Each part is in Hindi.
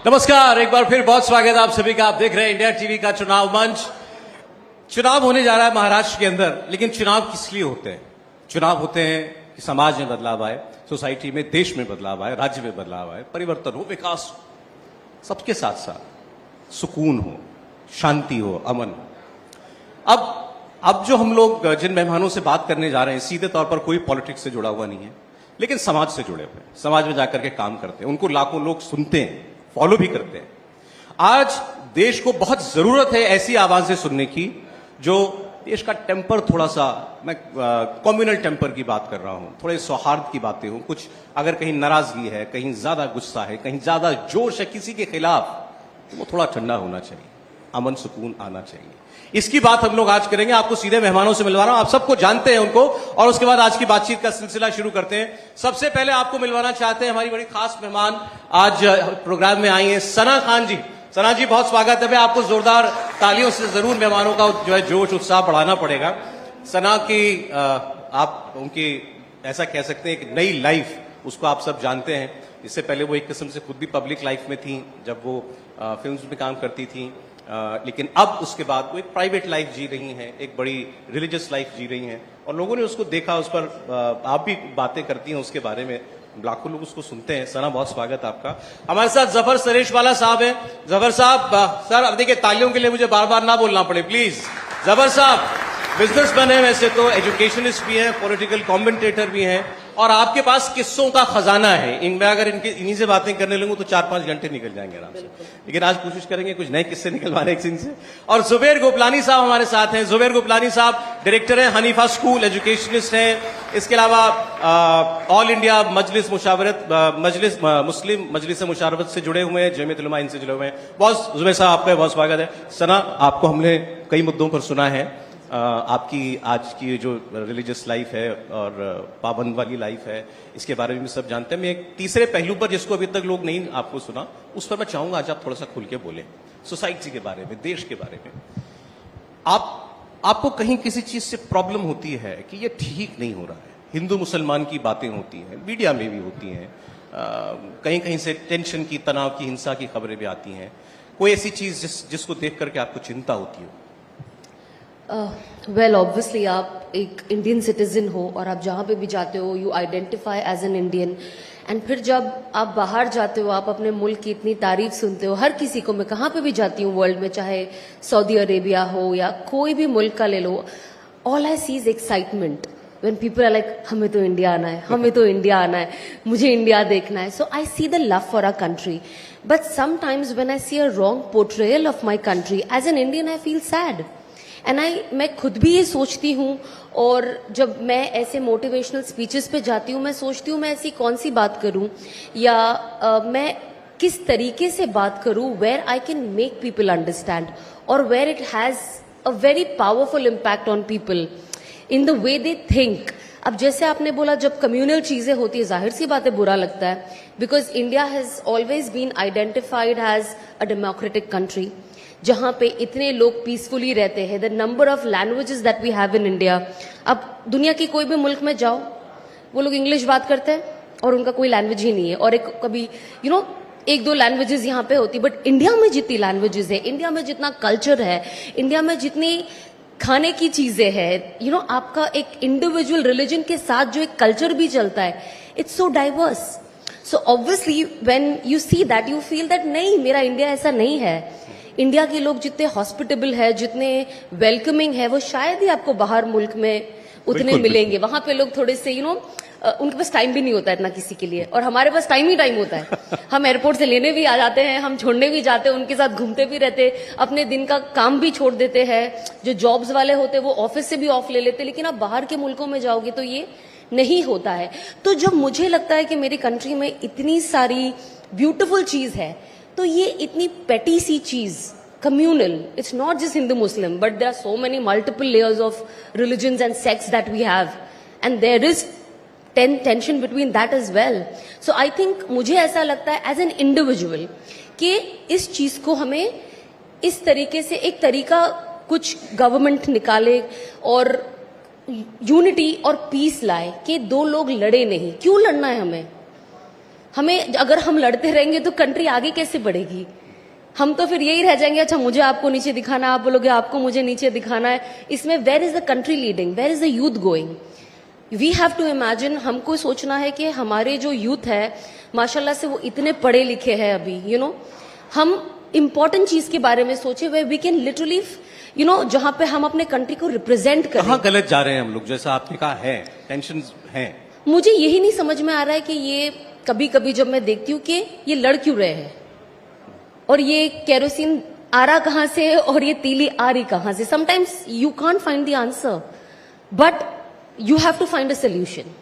नमस्कार, एक बार फिर बहुत स्वागत है आप सभी का। आप देख रहे हैं इंडिया टीवी का चुनाव मंच। चुनाव होने जा रहा है महाराष्ट्र के अंदर, लेकिन चुनाव किस लिए होते हैं? चुनाव होते हैं कि समाज में बदलाव आए, सोसाइटी में, देश में बदलाव आए, राज्य में बदलाव आए, परिवर्तन हो, विकास हो, सबके साथ साथ सुकून हो, शांति हो, अमन हो। अब जो हम लोग जिन मेहमानों से बात करने जा रहे हैं, सीधे तौर पर कोई पॉलिटिक्स से जुड़ा हुआ नहीं है, लेकिन समाज से जुड़े हुए हैं, समाज में जाकर के काम करते हैं, उनको लाखों लोग सुनते हैं, फॉलो भी करते हैं। आज देश को बहुत जरूरत है ऐसी आवाजें सुनने की जो देश का टेम्पर थोड़ा सा, मैं कम्युनल टेम्पर की बात कर रहा हूं, थोड़े सौहार्द की बातें हों, कुछ अगर कहीं नाराजगी है, कहीं ज्यादा गुस्सा है, कहीं ज्यादा जोश है किसी के खिलाफ, तो वो थोड़ा ठंडा होना चाहिए, अमन सुकून आना चाहिए। इसकी बात हम लोग आज करेंगे। आपको सीधे मेहमानों से मिलवा रहा हूं, आप सबको जानते हैं उनको, और उसके बाद आज की बातचीत का सिलसिला शुरू करते हैं। सबसे पहले आपको मिलवाना चाहते हैं हमारी बड़ी खास मेहमान, आज प्रोग्राम में आई हैं सना खान जी। सना जी, बहुत स्वागत है। आपको जोरदार तालियों से जरूर मेहमानों का जो है जोश उत्साह बढ़ाना पड़ेगा। सना की आप उनकी ऐसा कह सकते हैं एक नई लाइफ, उसको आप सब जानते हैं। इससे पहले वो एक किस्म से खुद भी पब्लिक लाइफ में थी जब वो फिल्म्स में काम करती थी, लेकिन अब उसके बाद वो एक प्राइवेट लाइफ जी रही हैं, एक बड़ी रिलीजियस लाइफ जी रही हैं, और लोगों ने उसको देखा, उस पर आप भी बातें करती हैं उसके बारे में, लाखों लोग उसको सुनते हैं। सना, बहुत स्वागत आपका। हमारे साथ जफर सरेशवाला साहब हैं। जफर साहब, सर अब देखिए, तालियों के लिए मुझे बार बार ना बोलना पड़े प्लीज। जफर साहब बिजनेसमैन है, वैसे तो एजुकेशनिस्ट भी हैं, पॉलिटिकल कमेंटेटर भी हैं, और आपके पास किस्सों का खजाना है। इनमें अगर इन्हीं से बातें करने लगूं तो 4-5 घंटे निकल जाएंगे आराम से, लेकिन आज कोशिश करेंगे कुछ नए किस्से निकलवाने से। और जुबैर गोपलानी साहब हमारे साथ हैं। जुबैर गोपलानी साहब डायरेक्टर हैं हनीफा स्कूल, एजुकेशनिस्ट हैं। इसके अलावा ऑल इंडिया मुस्लिम मजलिस मुशावरत से जुड़े हुए हैं, जमीयत उलमा इनसे जुड़े हुए हैं। बहुत जुबैर साहब आपका बहुत स्वागत है। सना, आपको हमने कई मुद्दों पर सुना है, आपकी आज की जो रिलीजियस लाइफ है और पाबंद वाली लाइफ है, इसके बारे में भी सब जानते हैं। मैं एक तीसरे पहलू पर, जिसको अभी तक लोग नहीं आपको सुना, उस पर मैं चाहूंगा आज आप थोड़ा सा खुल के बोलें, सोसाइटी के बारे में, देश के बारे में। आपको कहीं किसी चीज से प्रॉब्लम होती है कि ये ठीक नहीं हो रहा है? हिंदू मुसलमान की बातें होती हैं, मीडिया में भी होती हैं, कहीं कहीं से टेंशन की, तनाव की, हिंसा की खबरें भी आती हैं। कोई ऐसी चीज जिसको देख करके आपको चिंता होती हो? वेल ऑब्वियसली आप एक इंडियन सिटीजन हो और आप जहाँ पे भी जाते हो you identify as an Indian, and फिर जब आप बाहर जाते हो आप अपने मुल्क की इतनी तारीफ सुनते हो। हर किसी को, मैं कहाँ पे भी जाती हूँ वर्ल्ड में, चाहे सऊदी अरेबिया हो या कोई भी मुल्क का ले लो, all I see is excitement when people are like हमें तो इंडिया आना है, हमें तो इंडिया आना है, मुझे इंडिया देखना है। So I see the love for our country, but sometimes when I see a wrong portrayal of my country as an Indian I feel sad. And मैं खुद भी ये सोचती हूँ, और जब मैं ऐसे मोटिवेशनल स्पीचेस पे जाती हूँ मैं सोचती हूँ मैं ऐसी कौन सी बात करूँ या मैं किस तरीके से बात करूँ where I can make people understand, और where it has a very powerful impact on people in the way they think. अब जैसे आपने बोला, जब कम्युनल चीजें होती है जाहिर सी बात है बुरा लगता है, because India has always been identified as a democratic country जहां पे इतने लोग पीसफुली रहते हैं। The number of languages that we have in India, अब दुनिया की कोई भी मुल्क में जाओ वो लोग इंग्लिश बात करते हैं और उनका कोई लैंग्वेज ही नहीं है, और एक कभी एक दो लैंग्वेजेस यहाँ पे होती, बट इंडिया में जितनी लैंग्वेजेस है, इंडिया में जितना कल्चर है, इंडिया में जितनी खाने की चीजें हैं, आपका एक इंडिविजुअल रिलीजन के साथ जो एक कल्चर भी चलता है, it's so diverse. So obviously when you see that you feel that नहीं, मेरा इंडिया ऐसा नहीं है। इंडिया के लोग जितने हॉस्पिटेबल है, जितने वेलकमिंग है, वो शायद ही आपको बाहर मुल्क में उतने मिलेंगे। वहां पे लोग थोड़े से उनके पास टाइम भी नहीं होता इतना किसी के लिए, और हमारे पास टाइम ही टाइम होता है। हम एयरपोर्ट से लेने भी आ जाते हैं, हम छोड़ने भी जाते हैं, उनके साथ घूमते भी रहते, अपने दिन का काम भी छोड़ देते हैं। जो जॉब्स वाले होते हैं वो ऑफिस से भी ऑफ ले लेते, लेकिन आप बाहर के मुल्कों में जाओगे तो ये नहीं होता है। तो जब मुझे लगता है कि मेरी कंट्री में इतनी सारी ब्यूटिफुल चीज है, तो ये इतनी पेटी सी चीज communal, it's not just Hindu Muslim, but there are so many multiple layers of religions and sects that we have, and there is tension between that as well. So I think मुझे ऐसा लगता है as an individual कि इस चीज को हमें इस तरीके से एक तरीका कुछ गवर्नमेंट निकाले और यूनिटी और पीस लाए कि दो लोग लड़े नहीं। क्यों लड़ना है हमें? हमें अगर हम लड़ते रहेंगे तो कंट्री आगे कैसे बढ़ेगी? हम तो फिर यही रह जाएंगे, अच्छा मुझे आपको नीचे दिखाना है, आप बोलोगे आपको मुझे नीचे दिखाना है। इसमें where is the country leading, where is the youth going? We have to imagine, हमको सोचना है कि हमारे जो यूथ है माशाल्लाह से वो इतने पढ़े लिखे हैं अभी, हम इंपॉर्टेंट चीज के बारे में सोचे वे वी कैन लिटरली जहां पे हम अपने कंट्री को रिप्रेजेंट करें। कहाँ गलत जा रहे हैं हम लोग? जैसा आपने कहा है टेंशन है, मुझे यही नहीं समझ में आ रहा है कि ये कभी कभी जब मैं देखती हूँ कि ये लड़ क्यों रहे हैं और ये केरोसिन आ रहा कहां से और ये तीली आ रही कहां से। Sometimes you can't find the answer but you have to find a solution.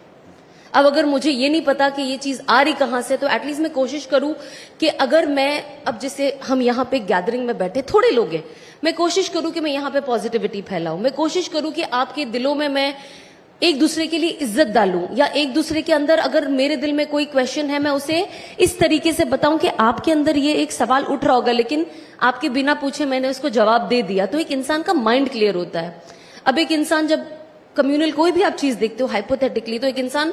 अब अगर मुझे ये नहीं पता कि ये चीज आ रही कहां से, तो एटलीस्ट मैं कोशिश करूं कि अगर मैं, अब जैसे हम यहाँ पे गैदरिंग में बैठे थोड़े लोग हैं, मैं कोशिश करूं कि मैं यहाँ पे पॉजिटिविटी फैलाऊं, मैं कोशिश करूं कि आपके दिलों में मैं एक दूसरे के लिए इज्जत डालूं, या एक दूसरे के अंदर अगर मेरे दिल में कोई क्वेश्चन है मैं उसे इस तरीके से बताऊं कि आपके अंदर ये एक सवाल उठ रहा होगा लेकिन आपके बिना पूछे मैंने उसको जवाब दे दिया, तो एक इंसान का माइंड क्लियर होता है। अब एक इंसान जब कम्युनल कोई भी आप चीज देखते हो हाइपोथेटिकली, तो एक इंसान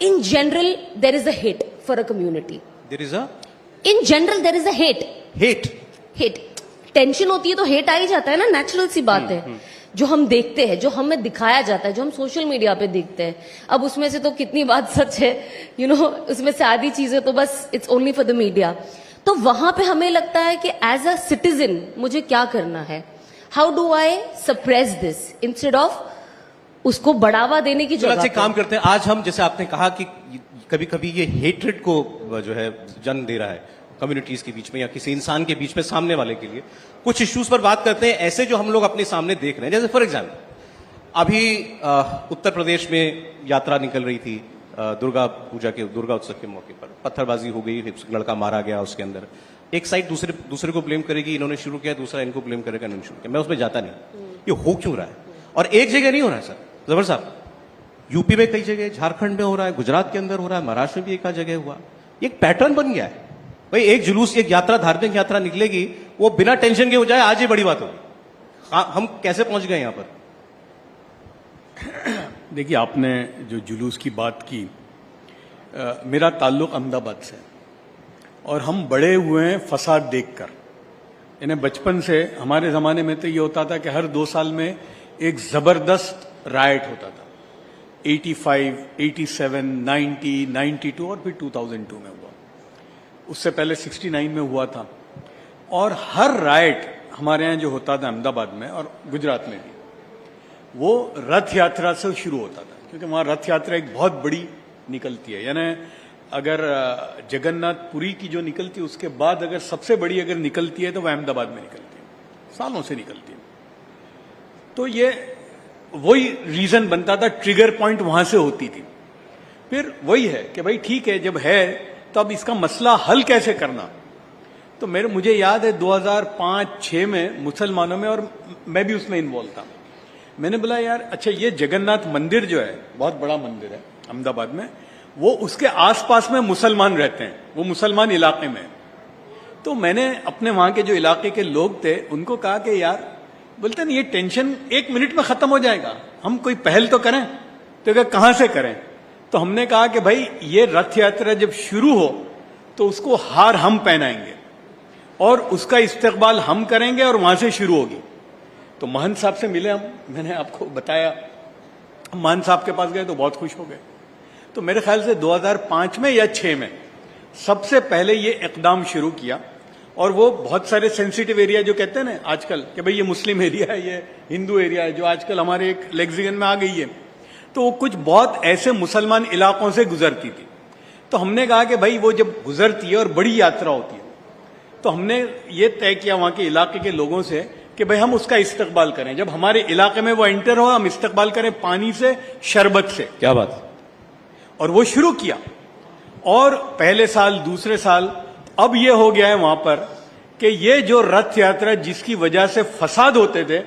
in general there is a hate for a community, there is a in general there is a hate tension होती है तो हेट आ ही जाता है ना, नेचुरल सी बात है। जो हम देखते हैं, जो हमें दिखाया जाता है, जो हम सोशल मीडिया पे देखते हैं, अब उसमें से तो कितनी बात सच है, उसमें से आधी चीजें तो बस it's only for the media. तो वहां पे हमें लगता है कि एज अ सिटीजन मुझे क्या करना है, how do I suppress this instead of उसको बढ़ावा देने की जगह। काम करते हैं आज हम, जैसे आपने कहा कि कभी कभी ये हेट्रेड को जो है जन्म दे रहा है कम्युनिटीज के बीच में या किसी इंसान के बीच में सामने वाले के लिए। कुछ इश्यूज पर बात करते हैं ऐसे जो हम लोग अपने सामने देख रहे हैं। जैसे फॉर एग्जाम्पल अभी उत्तर प्रदेश में यात्रा निकल रही थी दुर्गा उत्सव के मौके पर, पत्थरबाजी हो गई, लड़का मारा गया उसके अंदर। एक साइड दूसरे को ब्लेम करेगी, इन्होंने शुरू किया, दूसरा इनको ब्लेम करेगा, इन्होंने शुरू किया। मैं उसमें जाता नहीं, ये हो क्यों रहा है? और एक जगह नहीं हो रहा है सर जबर साहब, यूपी में कई जगह, झारखंड में हो रहा है, गुजरात के अंदर हो रहा है, महाराष्ट्र में भी एक आध जगह हुआ। एक पैटर्न बन गया है भाई, एक जुलूस, एक यात्रा, धार्मिक यात्रा निकलेगी, वो बिना टेंशन के हो जाए, आज ही बड़ी बात होगी। हम कैसे पहुंच गए यहां पर? देखिए, आपने जो जुलूस की बात की, मेरा ताल्लुक अहमदाबाद से और हम बड़े हुए हैं फसाद देखकर। इन्हें बचपन से, हमारे ज़माने में तो ये होता था कि हर 2 साल में एक ज़बरदस्त राइट होता था। 85, 87, 90, 92 और फिर 2002 में हुआ। उससे पहले 69 में हुआ था। और हर राइट हमारे यहाँ जो होता था अहमदाबाद में और गुजरात में भी, वो रथ यात्रा से शुरू होता था, क्योंकि वहाँ रथ यात्रा एक बहुत बड़ी निकलती है। यानी अगर जगन्नाथपुरी की जो निकलती है उसके बाद अगर सबसे बड़ी अगर निकलती है तो वह अहमदाबाद में निकलती है, सालों से निकलती है। तो ये वही रीजन बनता था, ट्रिगर पॉइंट वहां से होती थी। फिर वही है कि भाई ठीक है, जब है तो अब इसका मसला हल कैसे करना। तो मुझे याद है 2005-6 में मुसलमानों में, और मैं भी उसमें इन्वॉल्व था, मैंने बोला यार अच्छा ये जगन्नाथ मंदिर जो है बहुत बड़ा मंदिर है अहमदाबाद में, वो उसके आसपास में मुसलमान रहते हैं, वो मुसलमान इलाके में। तो मैंने अपने वहां के जो इलाके के लोग थे उनको कहा कि यार, बोलते नहीं ये टेंशन 1 मिनट में खत्म हो जाएगा, हम कोई पहल तो करें। तो क्या कहां से करें? तो हमने कहा कि भाई ये रथ यात्रा जब शुरू हो तो उसको हार हम पहनाएंगे और उसका इस्तकबाल हम करेंगे और वहां से शुरू होगी। तो महंत साहब से मिले हम, मैंने आपको बताया, महंत साहब के पास गए तो बहुत खुश हो गए। तो मेरे ख्याल से 2005 में या 6 में सबसे पहले ये इकदाम शुरू किया। और वो बहुत सारे सेंसिटिव एरिया जो कहते हैं ना आजकल कि भाई ये मुस्लिम एरिया है, ये हिंदू एरिया है, जो आजकल हमारे एक लेक्सिकन में आ गई है, तो वो कुछ बहुत ऐसे मुसलमान इलाकों से गुजरती थी। तो हमने कहा कि भाई वो जब गुजरती है और बड़ी यात्रा होती है, तो हमने ये तय किया वहां के इलाके के लोगों से कि भाई हम उसका इस्तकबाल करें, जब हमारे इलाके में वो एंटर हो हम इस्तकबाल करें पानी से, शरबत से। क्या बात। और वो शुरू किया, और पहले साल, दूसरे साल, अब ये हो गया है वहां पर कि ये जो रथ यात्रा जिसकी वजह से फसाद होते थे,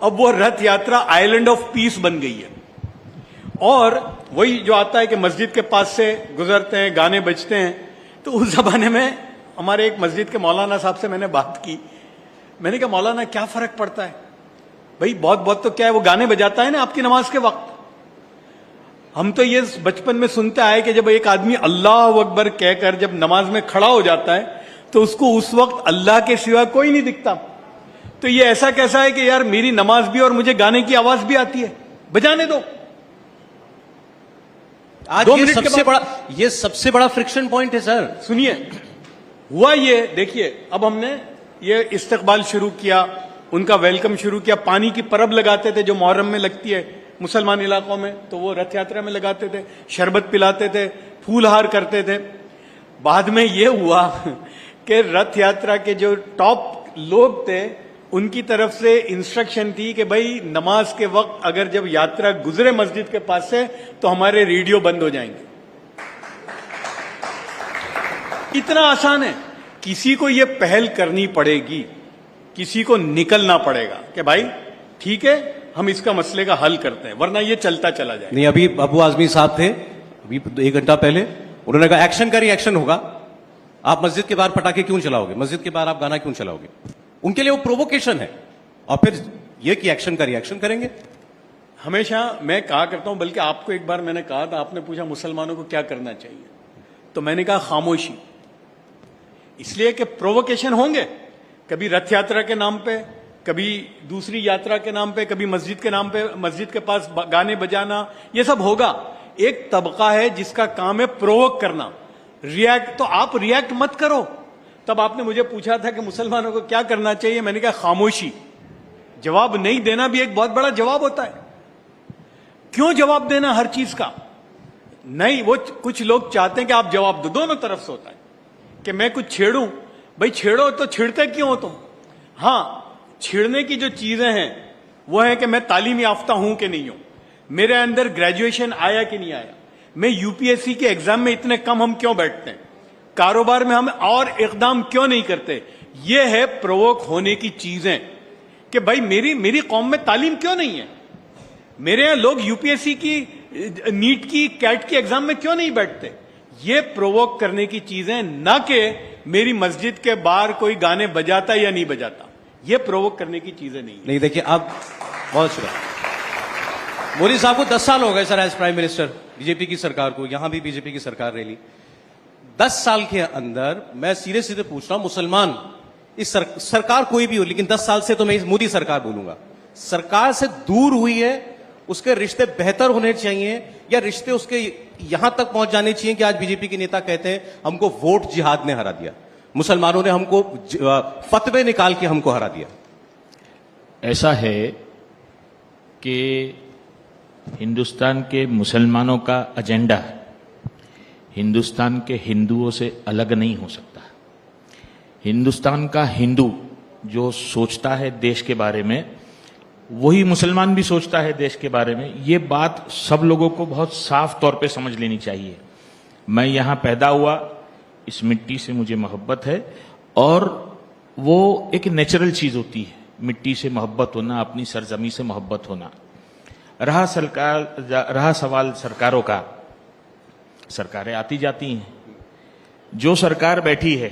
अब वो रथ यात्रा आइलैंड ऑफ पीस बन गई है। और वही जो आता है कि मस्जिद के पास से गुजरते हैं, गाने बजते हैं। तो उस जमाने में हमारे एक मस्जिद के मौलाना साहब से मैंने बात की, मैंने कहा मौलाना क्या फर्क पड़ता है भाई, बहुत बहुत तो क्या है, वो गाने बजाता है ना आपकी नमाज के वक्त। हम तो ये बचपन में सुनते आए कि जब एक आदमी अल्लाह अकबर कहकर जब नमाज में खड़ा हो जाता है तो उसको उस वक्त अल्लाह के सिवा कोई नहीं दिखता। तो ये ऐसा कैसा है कि यार मेरी नमाज भी और मुझे गाने की आवाज भी आती है, बजाने दो। आज 2 ये मिनट के सबसे बड़ा फ्रिक्शन पॉइंट है सर। सुनिए, हुआ ये, देखिए अब हमने ये इस्तकबाल शुरू किया, उनका वेलकम शुरू किया। पानी की परब लगाते थे जो मुहर्रम में लगती है मुसलमान इलाकों में, तो वो रथ यात्रा में लगाते थे, शरबत पिलाते थे, फूलहार करते थे। बाद में ये हुआ कि रथ यात्रा के जो टॉप लोग थे उनकी तरफ से इंस्ट्रक्शन थी कि भाई नमाज के वक्त अगर जब यात्रा गुजरे मस्जिद के पास से तो हमारे रेडियो बंद हो जाएंगे। इतना आसान है। किसी को ये पहल करनी पड़ेगी, किसी को निकलना पड़ेगा कि भाई ठीक है हम इसका मसले का हल करते हैं, वरना ये चलता चला जाए। नहीं, अभी अबू आजमी साहब थे अभी 1 घंटा पहले, उन्होंने कहा एक्शन का रिएक्शन होगा। आप मस्जिद के बाहर पटाखे क्यों चलाओगे, मस्जिद के बाहर आप गाना क्यों चलाओगे? उनके लिए वो प्रोवोकेशन है, और फिर ये कि एक्शन का रिएक्शन करेंगे। हमेशा मैं कहा करता हूं, बल्कि आपको एक बार मैंने कहा था, आपने पूछा मुसलमानों को क्या करना चाहिए, तो मैंने कहा खामोशी। इसलिए कि प्रोवोकेशन होंगे, कभी रथ यात्रा के नाम पे, कभी दूसरी यात्रा के नाम पे, कभी मस्जिद के नाम पे, मस्जिद के पास गाने बजाना, ये सब होगा। एक तबका है जिसका काम है प्रोवोक करना, रिएक्ट। तो आप रिएक्ट मत करो। तब आपने मुझे पूछा था कि मुसलमानों को क्या करना चाहिए, मैंने कहा खामोशी। जवाब नहीं देना भी एक बहुत बड़ा जवाब होता है। क्यों जवाब देना हर चीज का? नहीं, वो कुछ लोग चाहते हैं कि आप जवाब दो। दोनों तरफ से होता है कि मैं कुछ छेड़ूं, भाई छेड़ो, तो छिड़ते क्यों हो तुम? हां, छिड़ने की जो चीजें हैं वो है कि मैं तालीम याफ्ता हूं कि नहीं हूं, मेरे अंदर ग्रेजुएशन आया कि नहीं आया, मैं यूपीएससी के एग्जाम में इतने कम हम क्यों बैठते हैं, कारोबार में हम और इकदाम क्यों नहीं करते। ये है प्रोवोक होने की चीजें कि भाई मेरी कौम में तालीम क्यों नहीं है, मेरे यहां लोग यूपीएससी की, नीट की, कैट की एग्जाम में क्यों नहीं बैठते। ये प्रोवोक करने की चीजें, ना कि मेरी मस्जिद के बाहर कोई गाने बजाता या नहीं बजाता। ये प्रोवोक करने की चीजें नहीं है। नहीं, देखिए अब बहुत शुक्रिया। मोदी साहब को 10 साल हो गए sir as prime minister, BJP की सरकार को, यहां भी बीजेपी की सरकार रही। 10 साल के अंदर मैं सीधे सीधे पूछ रहा हूं, मुसलमान इस सरकार कोई भी हो, लेकिन 10 साल से तो मैं मोदी सरकार बोलूंगा, सरकार से दूर हुई है, उसके रिश्ते बेहतर होने चाहिए, या रिश्ते उसके यहां तक पहुंच जाने चाहिए कि आज बीजेपी के नेता कहते हैं हमको वोट जिहाद ने हरा दिया, मुसलमानों ने हमको फतवे निकाल के हमको हरा दिया। ऐसा है कि हिंदुस्तान के मुसलमानों का एजेंडा हिंदुस्तान के हिंदुओं से अलग नहीं हो सकता। हिंदुस्तान का हिंदू जो सोचता है देश के बारे में, वही मुसलमान भी सोचता है देश के बारे में। ये बात सब लोगों को बहुत साफ तौर पे समझ लेनी चाहिए। मैं यहां पैदा हुआ, इस मिट्टी से मुझे मोहब्बत है, और वो एक नेचुरल चीज होती है, मिट्टी से मोहब्बत होना, अपनी सरजमी से मोहब्बत होना। रहा सवाल सरकारों का, सरकारें आती जाती हैं। जो सरकार बैठी है,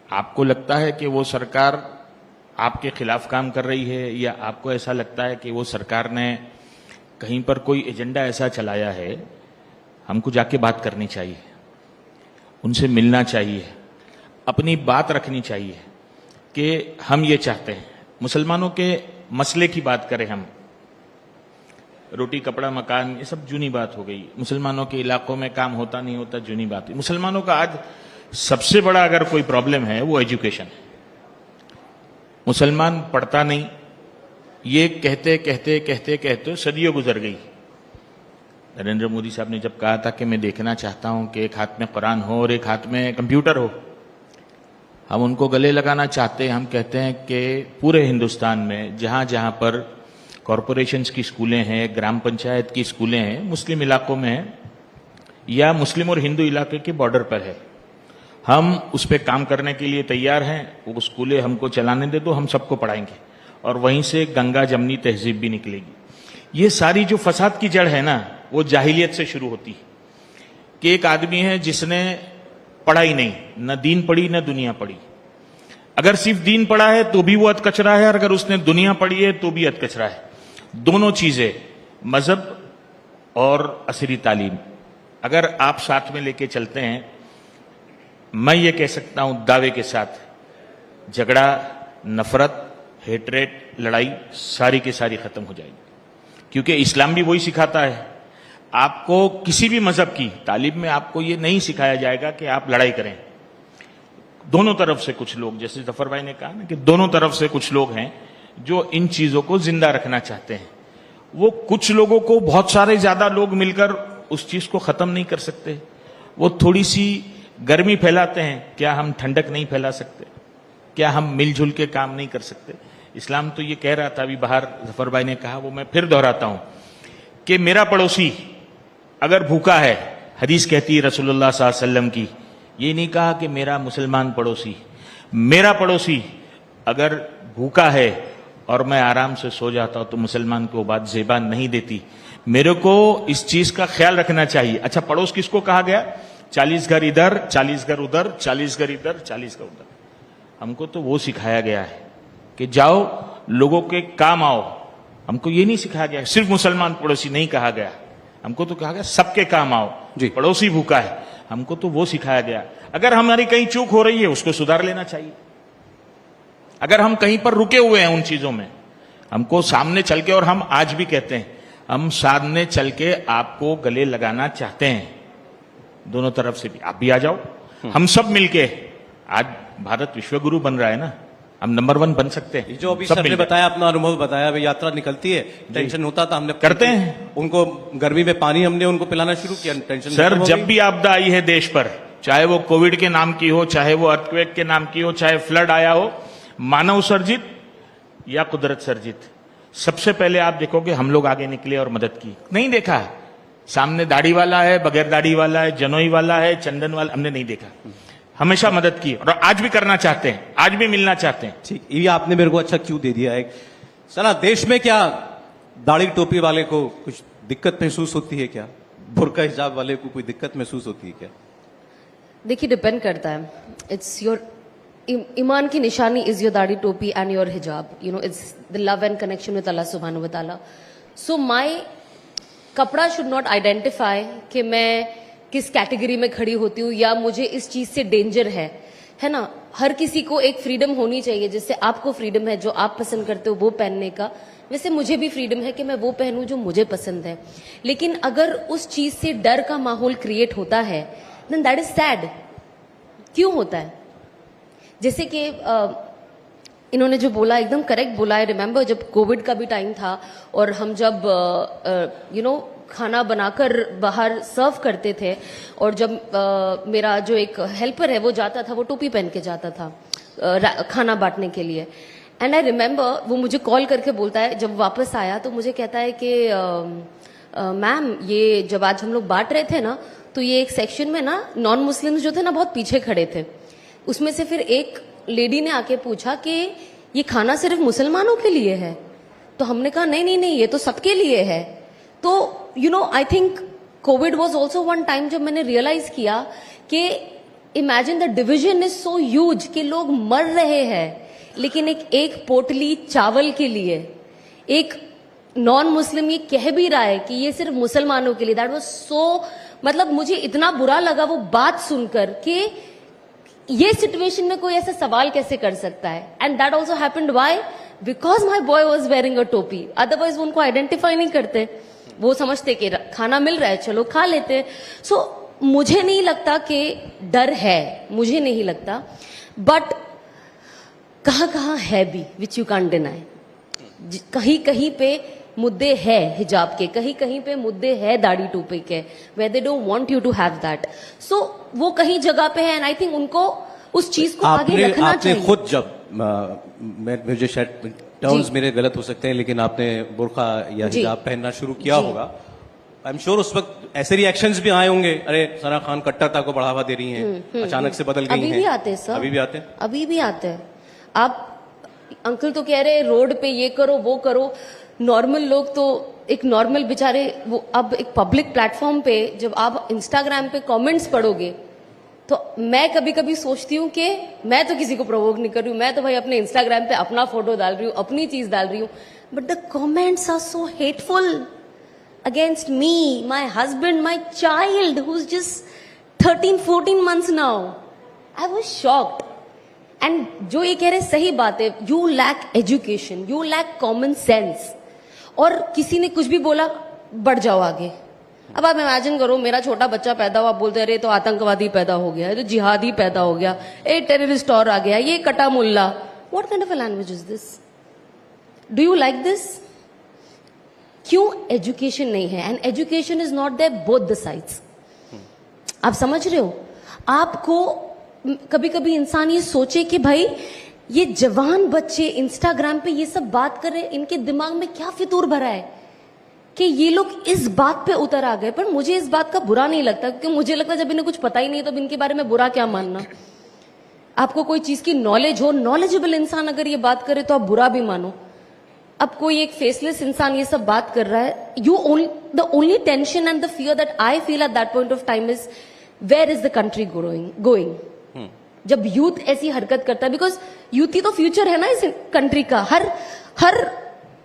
आपको लगता है कि वो सरकार आपके खिलाफ काम कर रही है, या आपको ऐसा लगता है कि वो सरकार ने कहीं पर कोई एजेंडा ऐसा चलाया है, हमको जाके बात करनी चाहिए, उनसे मिलना चाहिए, अपनी बात रखनी चाहिए कि हम ये चाहते हैं। मुसलमानों के मसले की बात करें हम, रोटी कपड़ा मकान, ये सब जूनी बात हो गई। मुसलमानों के इलाकों में काम होता नहीं होता, जूनी बात है। मुसलमानों का आज सबसे बड़ा अगर कोई प्रॉब्लम है वो एजुकेशन है। मुसलमान पढ़ता नहीं, ये कहते कहते कहते कहते सदियों गुजर गई। नरेंद्र मोदी साहब ने जब कहा था कि मैं देखना चाहता हूं कि एक हाथ में कुरान हो और एक हाथ में कंप्यूटर हो, हम उनको गले लगाना चाहते हैं। हम कहते हैं कि पूरे हिंदुस्तान में जहां जहां पर कॉरपोरेशंस की स्कूलें हैं, ग्राम पंचायत की स्कूलें हैं, मुस्लिम इलाकों में हैं या मुस्लिम और हिंदू इलाके के बॉर्डर पर है, हम उस पर काम करने के लिए तैयार हैं। वो स्कूलें हमको चलाने दे दो, हम सबको पढ़ाएंगे, और वहीं से गंगा जमनी तहजीब भी निकलेगी। ये सारी जो फसाद की जड़ है ना, वो जाहिलियत से शुरू होती है कि एक आदमी है जिसने पढ़ाई नहीं, न दीन पढ़ी न दुनिया पढ़ी। अगर सिर्फ दीन पढ़ा है तो भी वो अधकचरा है, और अगर उसने दुनिया पढ़ी है तो भी अधकचरा है। दोनों चीजें, मजहब और असरी तालीम अगर आप साथ में लेके चलते हैं, मैं ये कह सकता हूं दावे के साथ, झगड़ा, नफरत, हेटरेट, लड़ाई सारी की सारी खत्म हो जाएगी। क्योंकि इस्लाम भी वही सिखाता है। आपको किसी भी मजहब की तालीम में आपको ये नहीं सिखाया जाएगा कि आप लड़ाई करें। दोनों तरफ से कुछ लोग, जैसे जफर भाई ने कहा ना कि दोनों तरफ से कुछ लोग हैं जो इन चीजों को जिंदा रखना चाहते हैं। वो कुछ लोगों को बहुत सारे ज्यादा लोग मिलकर उस चीज को खत्म नहीं कर सकते। वो थोड़ी सी गर्मी फैलाते हैं, क्या हम ठंडक नहीं फैला सकते? क्या हम मिलजुल के काम नहीं कर सकते? इस्लाम तो ये कह रहा था, अभी बाहर जफर भाई ने कहा, वो मैं फिर दोहराता हूं कि मेरा पड़ोसी अगर भूखा है, हदीस कहती है रसूलुल्लाह सल्लल्लाहु अलैहि वसल्लम की, ये नहीं कहा कि मेरा मुसलमान पड़ोसी, मेरा पड़ोसी अगर भूखा है और मैं आराम से सो जाता हूं तो मुसलमान को बात ज़ेबान नहीं देती। मेरे को इस चीज का ख्याल रखना चाहिए। अच्छा, पड़ोस किसको कहा गया? 40 घर इधर, 40 घर उधर, 40 घर इधर, 40 घर उधर। हमको तो वो सिखाया गया है कि जाओ लोगों के काम आओ। हमको ये नहीं सिखाया गया सिर्फ मुसलमान पड़ोसी नहीं कहा गया, हमको तो कहा गया सबके काम आओ। जी। पड़ोसी भूखा है, हमको तो वो सिखाया गया। अगर हमारी कहीं चूक हो रही है उसको सुधार लेना चाहिए। अगर हम कहीं पर रुके हुए हैं उन चीजों में, हमको सामने चल के, और हम आज भी कहते हैं, हम सामने चल के आपको गले लगाना चाहते हैं। दोनों तरफ से भी, आप भी आ जाओ, हम सब मिलके। आज भारत विश्वगुरु बन रहा है ना, हम नंबर 1 बन सकते हैं। जो अभी सब सर ने मिलके। बताया, अपना अनुभव बताया, अभी यात्रा निकलती है, टेंशन होता था, हमने करते हैं। उनको गर्मी में पानी हमने उनको पिलाना शुरू किया, टेंशन सर, खत्म हो जब गई। भी आपदा आई है देश पर, चाहे वो कोविड के नाम की हो, चाहे वो अर्थक्वेक के नाम की हो, चाहे फ्लड आया हो, मानव सर्जित या कुदरत सर्जित, सबसे पहले आप देखोगे हम लोग आगे निकले और मदद की। नहीं देखा सामने दाढ़ी वाला है, बगैर दाढ़ी वाला है, जनोई वाला है, चंदन वाला, हमने नहीं देखा। हमेशा मदद की और आज भी करना चाहते हैं, आज भी मिलना चाहते हैं। ठीक, ये आपने मेरे को अच्छा क्यों दे दिया है। सना, देश में क्या दाढ़ी टोपी वाले को कुछ दिक्कत महसूस होती है क्या? बुर्का हिजाब वाले को कोई दिक्कत महसूस होती है क्या? देखिए, डिपेंड करता है। इट्स योर ईमान की निशानी इज योर दाढ़ी टोपी एंड योर हिजाब। You know, it's the love and connection with Allah सुब्हानहू व तआला। सो माय कपड़ा शुड नॉट आइडेंटिफाई कि मैं किस कैटेगरी में खड़ी होती हूँ या मुझे इस चीज से डेंजर है ना। हर किसी को एक फ्रीडम होनी चाहिए। जैसे आपको फ्रीडम है जो आप पसंद करते हो वो पहनने का, वैसे मुझे भी फ्रीडम है कि मैं वो पहनूं जो मुझे पसंद है। लेकिन अगर उस चीज से डर का माहौल क्रिएट होता है, देन दैट इज सैड। क्यों होता है? जैसे कि इन्होंने जो बोला एकदम करेक्ट बोला है। रिमेम्बर जब कोविड का भी टाइम था और हम जब खाना बनाकर बाहर सर्व करते थे, और जब मेरा जो एक हेल्पर है वो जाता था, वो टोपी पहन के जाता था खाना बांटने के लिए। एंड आई रिमेम्बर वो मुझे कॉल करके बोलता है, जब वापस आया तो मुझे कहता है कि मैम, ये जब आज हम लोग बांट रहे थे ना, तो ये एक सेक्शन में ना नॉन मुस्लिम्स जो थे ना बहुत पीछे खड़े थे। उसमें से फिर एक लेडी ने आके पूछा कि ये खाना सिर्फ मुसलमानों के लिए है? तो हमने कहा नहीं नहीं नहीं, ये तो सबके लिए है। तो I think Covid was also one time जब मैंने रियलाइज किया कि imagine the division is so huge कि लोग मर रहे हैं, लेकिन एक पोटली चावल के लिए एक नॉन मुस्लिम ये कह भी रहा है कि ये सिर्फ मुसलमानों के लिए। दैट वाज सो, मतलब मुझे इतना बुरा लगा वो बात सुनकर कि ये सिचुएशन में कोई ऐसा सवाल कैसे कर सकता है। And that also happened why? Because my boy was wearing a टोपी। अदरवाइज वो उनको आइडेंटिफाई नहीं करते, वो समझते कि खाना मिल रहा है चलो खा लेते। सो मुझे नहीं लगता कि डर है, मुझे नहीं लगता। बट कहाँ कहाँ है भी, विच यू कांट डिनाई। कहीं कहीं पे मुद्दे है हिजाब के, कहीं कहीं पे मुद्दे है दाढ़ी टोपी के, where they don't want you to have that. So वो कहीं जगह पे है एंड आई थिंक उनको उस चीज को आगे रखना आपने चाहिए। खुद जब मुझे शायद टर्म्स मेरे गलत हो सकते हैं, लेकिन आपने बुर्का या हिजाब पहनना शुरू किया होगा, आई एम श्योर उस वक्त ऐसे रिएक्शंस भी आए होंगे, अरे सना खान कट्टरता को बढ़ावा दे रही हैं, अचानक से बदल गई हैं। अभी भी आते हैं सर, अभी भी आते हैं, अभी भी आते हैं। आप अंकल तो कह रहे रोड पे ये करो वो करो, नॉर्मल लोग तो एक नॉर्मल बेचारे, वो अब एक पब्लिक प्लेटफॉर्म पे जब आप इंस्टाग्राम पे कमेंट्स पढ़ोगे तो मैं कभी कभी सोचती हूँ कि मैं तो किसी को प्रोवोक नहीं कर रही हूँ, मैं तो भाई अपने इंस्टाग्राम पे अपना फोटो डाल रही हूँ, अपनी चीज डाल रही हूँ, but the comments are so hateful. against me, my husband, my child who's just 13-14 months now. I was shocked. And जो ये कह रहे सही बात है, you lack education, you lack common sense. और किसी ने कुछ भी बोला, बढ़ जाओ आगे. अब आप इमेजिन करो, मेरा छोटा बच्चा पैदा हुआ, बोलते अरे तो आतंकवादी पैदा हो गया, तो जिहादी पैदा हो गया, एक टेररिस्ट और आ गया, ये कटा मुल्ला. What kind of a language is this? Do you like this? क्यों एजुकेशन नहीं है? And education is not there both the sides. आप समझ रहे हो? आपको कभी कभी इंसान ये सोचे कि भाई ये जवान बच्चे इंस्टाग्राम पे ये सब बात कर रहे हैं, इनके दिमाग में क्या फितूर भरा है कि ये लोग इस बात पे उतर आ गए. पर मुझे इस बात का बुरा नहीं लगता, क्योंकि मुझे लगता है जब इन्हें कुछ पता ही नहीं तो इनके बारे में बुरा क्या मानना. आपको कोई चीज की नॉलेज हो, नॉलेजेबल इंसान अगर ये बात करे तो आप बुरा भी मानो. अब कोई एक फेसलेस इंसान ये सब बात कर रहा है, the only tension and the fear that I feel at that point of time is where is the country going. जब यूथ ऐसी हरकत करता है, बिकॉज यूथ ही तो फ्यूचर है ना इस कंट्री का.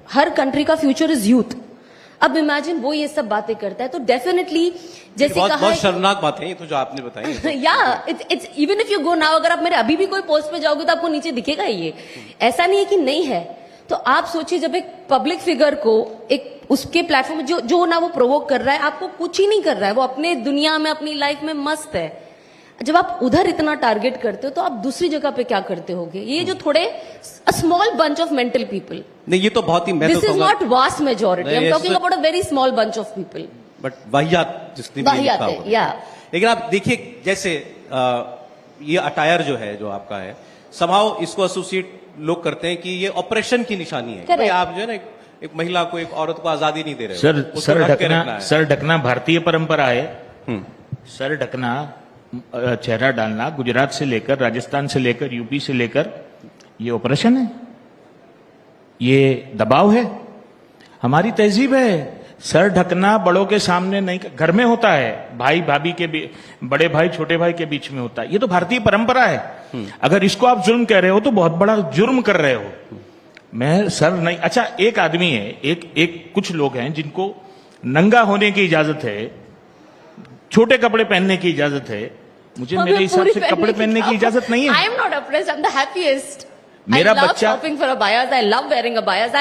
हर कंट्री का फ्यूचर इज यूथ. अब इमेजिन वो ये सब बातें करता है तो डेफिनेटली जैसे बहुत, कहा बहुत शर्मनाक बात है ये तो जो आपने बताई. या it's even if you go now, अगर आप मेरे अभी भी कोई पोस्ट पे जाओगे तो आपको नीचे दिखेगा ये. ऐसा नहीं है कि नहीं है. तो आप सोचिए, जब एक पब्लिक फिगर को एक उसके प्लेटफॉर्म जो ना वो प्रोवोक कर रहा है, आपको कुछ ही नहीं कर रहा है, वो अपने दुनिया में अपनी लाइफ में मस्त है. जब आप उधर इतना टारगेट करते हो तो आप दूसरी जगह पे क्या करते होगे? ये जो थोड़े a small bunch of mental people. नहीं, ये तो बहुत ही, this is not vast majority, I am talking about a very small bunch of people. But वाहियात जिसने भी लिखा होगा. या लेकिन आप देखिए, जैसे ये अटायर जो है, जो आपका है, समहाउ इसको एसोसिएट लोग करते हैं कि ये ऑपरेशन की निशानी है. भाई आप जो है ना एक महिला को, एक औरत को आजादी नहीं दे रहे. सर ढकना भारतीय परंपरा है. सर ढकना, चेहरा डालना, गुजरात से लेकर, राजस्थान से लेकर, यूपी से लेकर, ये ऑपरेशन है, ये दबाव है. हमारी तहजीब है. सर ढकना बड़ों के सामने नहीं, घर में होता है, भाई भाभी के बड़े भाई छोटे भाई के बीच में होता है. ये तो भारतीय परंपरा है. अगर इसको आप जुर्म कह रहे हो तो बहुत बड़ा जुर्म कर रहे हो. मैं सर नहीं. अच्छा, एक आदमी है, एक कुछ लोग हैं जिनको नंगा होने की इजाजत है, छोटे कपड़े पहनने की इजाजत है. मुझे मेरे हिसाब से कपड़े पहनने की इजाजत नहीं है. I am not apprised, I am the happiest. मेरा I love बच्चा shopping for abayas, I love wearing abayas.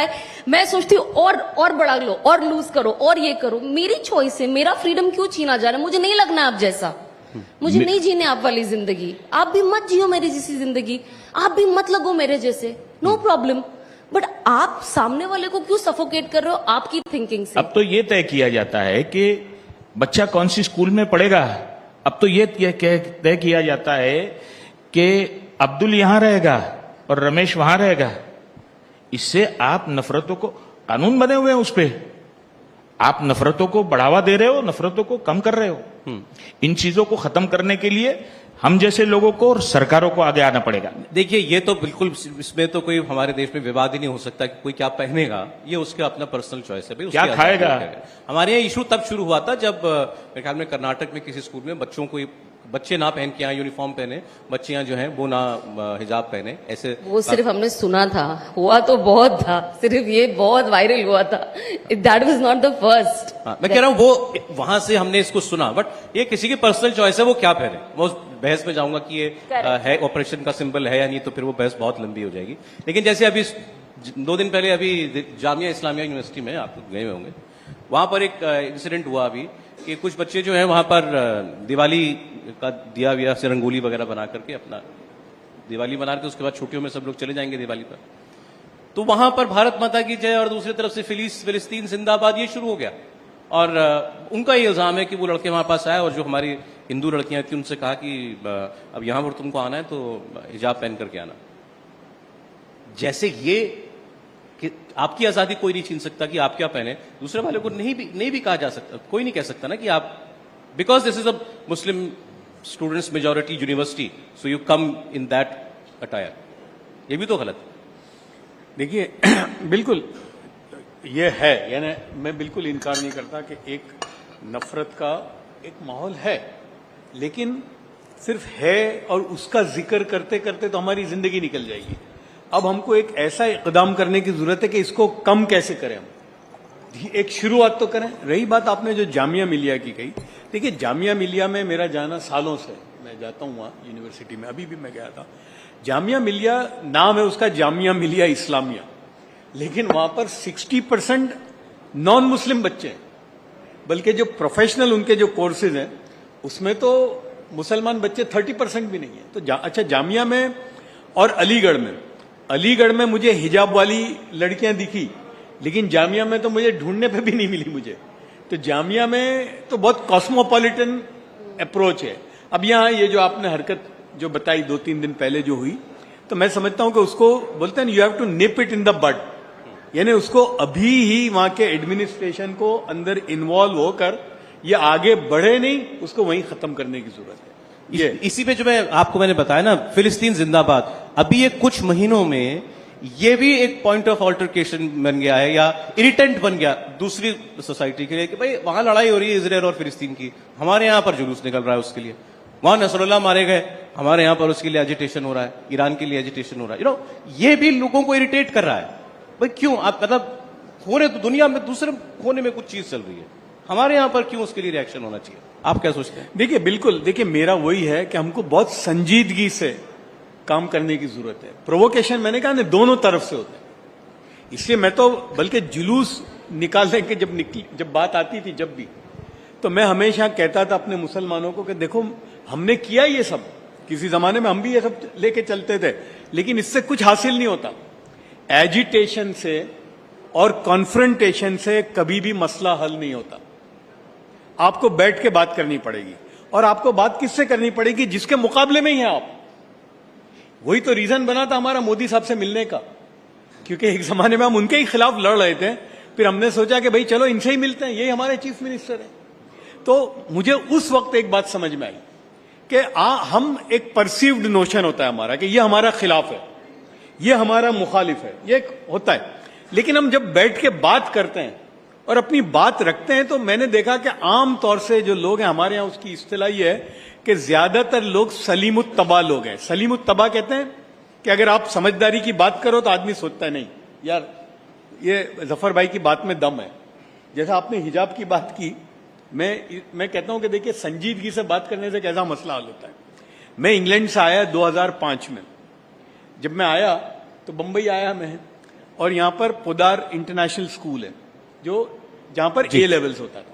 मैं सोचती हूँ और बढ़ा लो, और लूज करो, और ये करो. मेरी चॉइस है, मेरा फ्रीडम क्यों छीना जा रहा है? मुझे नहीं लगना आप जैसा, मुझे नहीं जीने आप वाली जिंदगी. आप भी मत जियो मेरी जैसी जिंदगी, आप भी मत लगो मेरे जैसे, नो प्रॉब्लम. बट आप सामने वाले को क्यों सफोकेट कर रहे हो आपकी थिंकिंग से? अब तो ये तय किया जाता है कि बच्चा कौन सी स्कूल में पढ़ेगा. अब तो ये तय किया जाता है कि अब्दुल यहां रहेगा और रमेश वहां रहेगा. इससे आप नफरतों को, कानून बने हुए हैं उस पे, आप नफरतों को बढ़ावा दे रहे हो, नफरतों को कम कर रहे हो. इन चीजों को खत्म करने के लिए हम जैसे लोगों को और सरकारों को आगे आना पड़ेगा. देखिए, ये तो बिल्कुल, इसमें तो कोई हमारे देश में विवाद ही नहीं हो सकता कि कोई क्या पहनेगा. ये उसका अपना पर्सनल चॉइस है भाई. क्या खाएगा. हमारे यहाँ इशू तब शुरू हुआ था जब मेरे ख्याल में कर्नाटक में किसी स्कूल में बच्चों को, बच्चे ना पहन के यहाँ यूनिफॉर्म पहने, बच्चियां जो हैं वो ना हिजाब पहने. ऐसे वो सिर्फ हमने सुना था, हुआ तो बहुत था, सिर्फ ये बहुत वायरल हुआ था. That was not the first. मैं कह रहा हूँ वो वहां से हमने इसको सुना, बट ये किसी की पर्सनल चॉइस है, वो क्या पहने. वो बहस में जाऊंगा कि ये है ऑपरेशन का सिंबल है या नहीं, तो फिर वो बहस बहुत लंबी हो जाएगी. लेकिन जैसे अभी 2 दिन पहले अभी जामिया इस्लामिया यूनिवर्सिटी में, आप गए हुए होंगे, वहां पर एक इंसिडेंट हुआ अभी कि कुछ बच्चे जो हैं वहां पर दिवाली का दिया विया से रंगोली वगैरह बना करके अपना दिवाली मना के, उसके बाद छुट्टियों में सब लोग चले जाएंगे दिवाली पर. तो वहां पर भारत माता की जय और दूसरी तरफ से फिलिस्तीन जिंदाबाद ये शुरू हो गया. और उनका ये इल्जाम है कि वो लड़के वहां पास आए और जो हमारी हिंदू लड़कियां थी उनसे कहा कि अब यहां पर तुमको आना है तो हिजाब पहन करके आना. जैसे ये कि आपकी आजादी कोई नहीं छीन सकता कि आप क्या पहने, दूसरे वाले को नहीं भी कहा जा सकता. कोई नहीं कह सकता ना कि आप, because this is a Muslim students majority university, so you come in that attire. ये भी तो गलत है. देखिए, बिल्कुल ये है, यानी मैं बिल्कुल इनकार नहीं करता कि एक नफरत का एक माहौल है, लेकिन सिर्फ है और उसका जिक्र करते करते तो हमारी जिंदगी निकल जाएगी. अब हमको एक ऐसा इकदाम करने की जरूरत है कि इसको कम कैसे करें हम. एक शुरुआत तो करें। रही बात आपने जो जामिया मिलिया की कही, देखिए जामिया मिलिया में मेरा जाना सालों से, मैं जाता हूँ वहाँ यूनिवर्सिटी में, अभी भी मैं गया था। जामिया मिलिया नाम है उसका, जामिया मिलिया इस्लामिया, लेकिन वहां पर 60% नॉन मुस्लिम बच्चे हैं, बल्कि जो प्रोफेशनल उनके जो कोर्सेज हैं उसमें तो मुसलमान बच्चे 30% भी नहीं है। तो अच्छा, जामिया में और अलीगढ़ में मुझे हिजाब वाली लड़कियां दिखी, लेकिन जामिया में तो मुझे ढूंढने पे भी नहीं मिली मुझे। तो जामिया में तो बहुत कॉस्मोपॉलिटन अप्रोच है। अब यहाँ ये जो आपने हरकत जो बताई 2-3 दिन पहले जो हुई, तो मैं समझता हूं कि उसको बोलते हैं you have to nip it in the bud, यानी उसको अभी ही वहां के एडमिनिस्ट्रेशन को अंदर इन्वॉल्व होकर ये आगे बढ़े नहीं, उसको वहीं खत्म करने की जरूरत है। ये इसी पे जो मैंने बताया ना, फिलिस्तीन जिंदाबाद, अभी ये कुछ महीनों में ये भी एक पॉइंट ऑफ ऑल्टरकेशन बन गया है या इरिटेंट बन गया दूसरी सोसाइटी के लिए कि भाई वहां लड़ाई हो रही है इजराइल और फिलिस्तीन की, हमारे यहां पर जुलूस निकल रहा है उसके लिए, वहां नसरुल्लाह मारे गए, हमारे यहां पर उसके लिए एजिटेशन हो रहा है, ईरान के लिए एजिटेशन हो रहा है। ये भी लोगों को इरिटेट कर रहा है। भाई क्यों आप, मतलब होने तो दुनिया में दूसरे होने में कुछ चीज चल रही है, हमारे यहां पर क्यों उसके लिए रिएक्शन होना चाहिए? आप क्या सोचते हैं? देखिए बिल्कुल, देखिए मेरा वही है कि हमको बहुत संजीदगी से काम करने की जरूरत है। प्रोवोकेशन मैंने कहा ना दोनों तरफ से होते हैं, इसलिए मैं तो बल्कि जुलूस निकालने के जब बात आती थी जब भी, तो मैं हमेशा कहता था अपने मुसलमानों को कि देखो हमने किया ये सब, किसी जमाने में हम भी ये सब लेके चलते थे, लेकिन इससे कुछ हासिल नहीं होता। एजिटेशन से और कॉन्फ्रंटेशन से कभी भी मसला हल नहीं होता। आपको बैठ के बात करनी पड़ेगी, और आपको बात किससे करनी पड़ेगी? जिसके मुकाबले में ही है आप। वही तो रीजन बना था हमारा मोदी साहब से मिलने का, क्योंकि एक जमाने में हम उनके ही खिलाफ लड़ रहे थे, फिर हमने सोचा कि भाई चलो इनसे ही मिलते हैं, यही हमारे चीफ मिनिस्टर हैं। तो मुझे उस वक्त एक बात समझ में आई कि हम एक परसीव्ड नोशन होता है हमारा कि ये हमारा खिलाफ है, ये हमारा मुखालिफ है, ये होता है। लेकिन हम जब बैठ के बात करते हैं और अपनी बात रखते हैं, तो मैंने देखा कि आम तौर से जो लोग हैं हमारे यहां, उसकी इस्तिलाह ये है कि ज्यादातर लोग सलीमुत्तबा लोग हैं। सलीमुत्तबा कहते हैं कि अगर आप समझदारी की बात करो तो आदमी सोचता है नहीं यार ये जफर भाई की बात में दम है। जैसा आपने हिजाब की बात की, मैं कहता हूं कि देखिए संजीदगी से बात करने से कैसा मसला हल होता है। मैं इंग्लैंड से आया 2005 में। जब मैं आया तो बंबई आया मैं, और यहां पर पोदार इंटरनेशनल स्कूल है जहां पर ए लेवल्स होता था।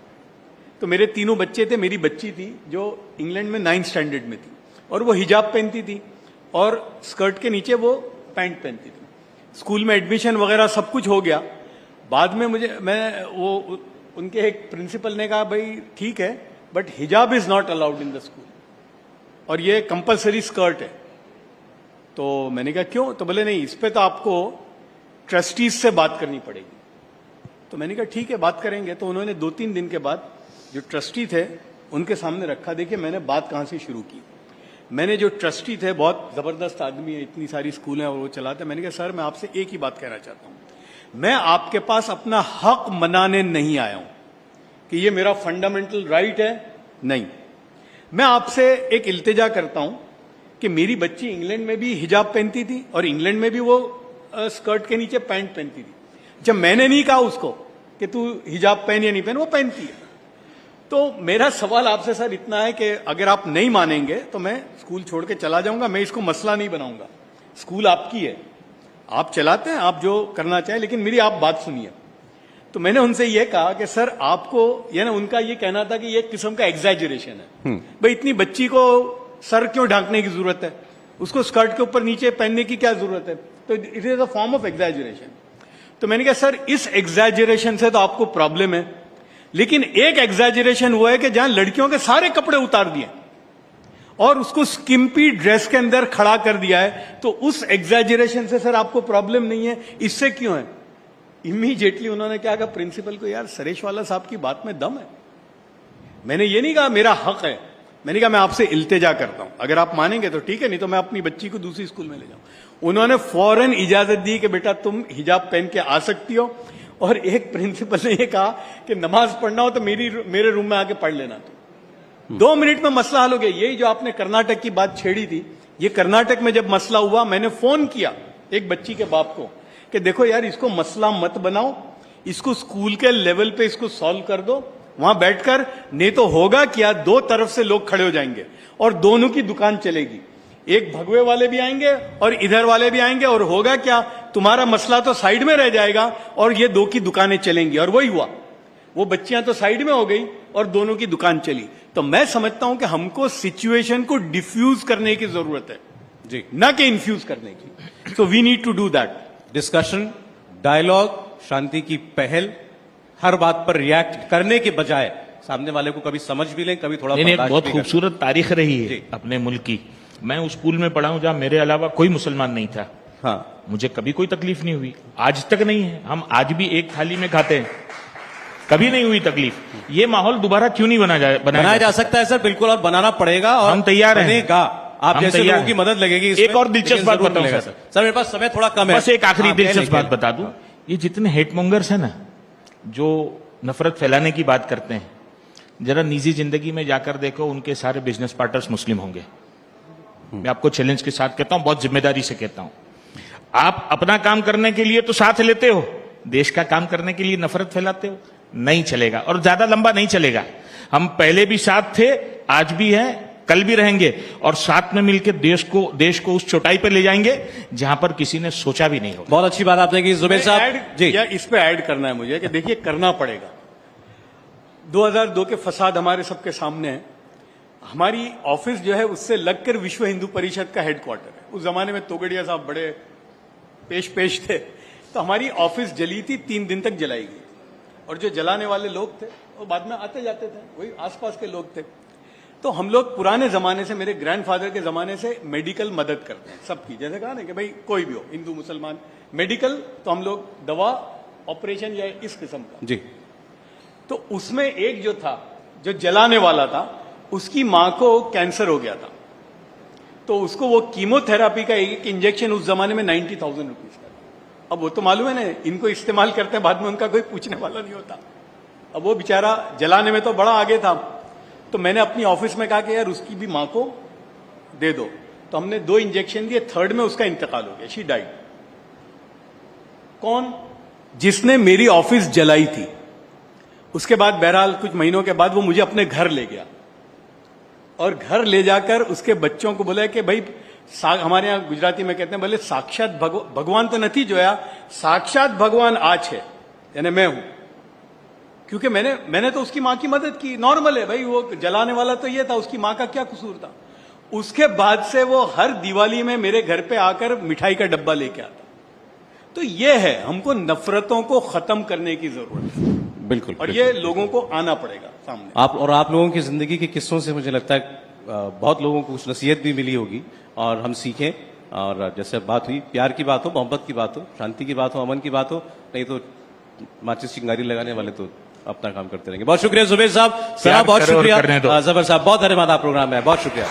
तो मेरे तीनों बच्चे थे, मेरी बच्ची थी जो इंग्लैंड में 9th स्टैंडर्ड में थी, और वो हिजाब पहनती थी और स्कर्ट के नीचे वो पैंट पहनती थी। स्कूल में एडमिशन वगैरह सब कुछ हो गया। बाद में उनके एक प्रिंसिपल ने कहा भाई ठीक है, बट हिजाब is not allowed in the school, और ये कंपलसरी स्कर्ट है। तो मैंने कहा क्यों? तो बोले नहीं, इस पे तो आपको ट्रस्टीज से बात करनी पड़ेगी। तो मैंने कहा ठीक है, बात करेंगे। तो उन्होंने 2-3 दिन के बाद जो ट्रस्टी थे उनके सामने रखा। देखिए मैंने बात कहां से शुरू की। मैंने जो ट्रस्टी थे, बहुत जबरदस्त आदमी है, इतनी सारी स्कूल हैं और वो चलाते। मैंने कहा सर मैं आपसे एक ही बात कहना चाहता हूं, मैं आपके पास अपना हक मनाने नहीं आया हूं कि ये मेरा फंडामेंटल राइट है, नहीं। मैं आपसे एक इल्तिजा करता हूं कि मेरी बच्ची इंग्लैंड में भी हिजाब पहनती थी और इंग्लैंड में भी वो स्कर्ट के नीचे पैंट पहनती थी। जब मैंने नहीं कहा उसको कि तू हिजाब पहन या नहीं पहन, वो पहनती है। तो मेरा सवाल आपसे सर इतना है कि अगर आप नहीं मानेंगे तो मैं स्कूल छोड़ के चला जाऊंगा, मैं इसको मसला नहीं बनाऊंगा। स्कूल आपकी है, आप चलाते हैं, आप जो करना चाहें, लेकिन मेरी आप बात सुनिए। तो मैंने उनसे ये कहा कि सर आपको, ये ना उनका ये कहना था कि ये एक किस्म का एग्जैजरेशन है, भाई इतनी बच्ची को सर क्यों ढांकने की जरूरत है, उसको स्कर्ट के ऊपर नीचे पहनने की क्या जरूरत है? तो it is a form of exaggeration. तो मैंने कहा सर इस एग्जैजरेशन से तो आपको प्रॉब्लम है, लेकिन एक एग्जैजरेशन हुआ है कि जहां लड़कियों के सारे कपड़े उतार दिए और उसको स्किम्पी ड्रेस के अंदर खड़ा कर दिया है, तो उस एग्जैजरेशन से सर आपको प्रॉब्लम नहीं है, इससे क्यों है? इमीडिएटली उन्होंने क्या कहा प्रिंसिपल को, यार सरेशवाला साहब की बात में दम है। मैंने ये नहीं कहा मेरा हक है, मैंने कहा मैं आपसे इल्तिजा करता हूं, अगर आप मानेंगे तो ठीक है, नहीं तो मैं अपनी बच्ची को दूसरी स्कूल में ले जाऊं। उन्होंने फौरन इजाजत दी कि बेटा तुम हिजाब पहन के आ सकती हो, और एक प्रिंसिपल ने यह कहा कि नमाज पढ़ना हो तो मेरे रूम में आके पढ़ लेना। तो 2 मिनट में मसला हल हो गया। यही जो आपने कर्नाटक की बात छेड़ी थी, ये कर्नाटक में जब मसला हुआ, मैंने फोन किया एक बच्ची के बाप को कि देखो यार इसको मसला मत बनाओ, इसको स्कूल के लेवल पे इसको सॉल्व कर दो, वहां बैठकर। नहीं तो होगा क्या, दो तरफ से लोग खड़े हो जाएंगे और दोनों की दुकान चलेगी। एक भगवे वाले भी आएंगे और इधर वाले भी आएंगे, और होगा क्या, तुम्हारा मसला तो साइड में रह जाएगा और ये दो की दुकानें चलेंगी। और वही हुआ, वो बच्चियां तो साइड में हो गई और दोनों की दुकान चली। तो मैं समझता हूं कि हमको सिचुएशन को डिफ्यूज करने की जरूरत है जी, ना कि इन्फ्यूज करने की। So we need to do that. Discussion, dialogue, शांति की पहल, हर बात पर रिएक्ट करने के बजाय सामने वाले को कभी समझ भी लें, कभी थोड़ा नहीं, एक बर्दाश्त बहुत भी करें। खूबसूरत तारीख रही है जी। अपने मुल्क की। मैं उस स्कूल में पढ़ा हूं जहां मेरे अलावा कोई मुसलमान नहीं था। हाँ, मुझे कभी कोई तकलीफ नहीं हुई, आज तक नहीं है। हम आज भी एक थाली में खाते हैं, कभी नहीं हुई तकलीफ। ये माहौल दोबारा क्यों नहीं बनाया जा सकता है सर, बिल्कुल, और बनाना पड़ेगा, और हम तैयार हैं। बनेगा। आप हम जैसे तैयार लोगों की हैं। मदद लगेगी एक इसमें, और दिलचस्प लेकिन बात जरूर बताऊं मिलेगा सर। सर, मेरे पास समय थोड़ा कम है। बस एक आखिरी हाँ, दिलचस्प बात पहले बता दूं, ये जितने हेटमोंगर्स हैं ना, जो नफरत फैलाने की बात करते हैं, जरा निजी जिंदगी में जाकर देखो, उनके सारे बिजनेस पार्टनर्स मुस्लिम होंगे। मैं आपको चैलेंज के साथ कहता हूं, बहुत जिम्मेदारी से कहता हूं। आप अपना काम करने के लिए तो साथ लेते हो, देश का काम करने के लिए नफरत फैलाते हो, नहीं चलेगा और ज्यादा लंबा नहीं चलेगा। हम पहले भी साथ थे, आज भी हैं, कल भी रहेंगे, और साथ में मिलकर देश को उस चौटाई पर ले जाएंगे जहां पर किसी ने सोचा भी नहीं होगा। बहुत अच्छी बात आपने की जुबेर साहब ऐड जी। या इस पे ऐड करना है मुझे कि देखिए, करना पड़ेगा। 2002 के फसाद हमारे सबके सामने है। हमारी ऑफिस जो है उससे लगकर विश्व हिंदू परिषद का हेडक्वार्टर है। उस जमाने में तोगड़िया साहब बड़े पेश थे, तो हमारी ऑफिस जली थी, 3 दिन तक जलाई गई। और जो जलाने वाले लोग थे वो बाद में आते जाते थे, वही आसपास के लोग थे। तो हम लोग पुराने जमाने से, मेरे ग्रैंडफादर के जमाने से मेडिकल मदद करते हैं सबकी। जैसे कहा ना कि भाई कोई भी हो, हिंदू मुसलमान, मेडिकल, तो हम लोग दवा, ऑपरेशन या इस किस्म का। जी, तो उसमें एक जो था, जो जलाने वाला था, उसकी मां को कैंसर हो गया था। तो उसको वो कीमोथेरापी का एक इंजेक्शन उस जमाने में 90,000 रुपीज का। अब वो तो मालूम है ना, इनको इस्तेमाल करते हैं, बाद में उनका कोई पूछने वाला नहीं होता। अब वो बेचारा जलाने में तो बड़ा आगे था। तो मैंने अपनी ऑफिस में कहा कि यार उसकी भी मां को दे दो। तो हमने 2 इंजेक्शन दिए, 3rd में उसका इंतकाल हो गया, शी डाइड। कौन? जिसने मेरी ऑफिस जलाई थी। उसके बाद बहरहाल कुछ महीनों के बाद वो मुझे अपने घर ले गया, और घर ले जाकर उसके बच्चों को बोला कि भाई हमारे यहां गुजराती में कहते हैं, बोले साक्षात भगवान तो नहीं जोया, साक्षात भगवान आज है, यानी मैं हूं। क्योंकि मैंने तो उसकी मां की मदद की। नॉर्मल है भाई, वो जलाने वाला तो ये था, उसकी मां का क्या कसूर था। उसके बाद से वो हर दिवाली में मेरे घर पे आकर मिठाई का डब्बा लेके आता। तो ये है, हमको नफरतों को खत्म करने की जरूरत है, बिल्कुल। और ये लोगों को आना पड़ेगा सामने। आप लोगों की जिंदगी के किस्सों से मुझे लगता है बहुत लोगों को कुछ नसीहत भी मिली होगी, और हम सीखें। और जैसे बात हुई, प्यार की बात हो, मोहब्बत की बात हो, शांति की बात हो, अमन की बात हो, नहीं तो माचिस चिंगारी लगाने वाले तो अपना काम करते रहेंगे। बहुत शुक्रिया जुबेर साहब, सना बहुत करो और शुक्रिया करने दो। जबर साहब, बहुत धन्यवाद। आप प्रोग्राम में, बहुत शुक्रिया।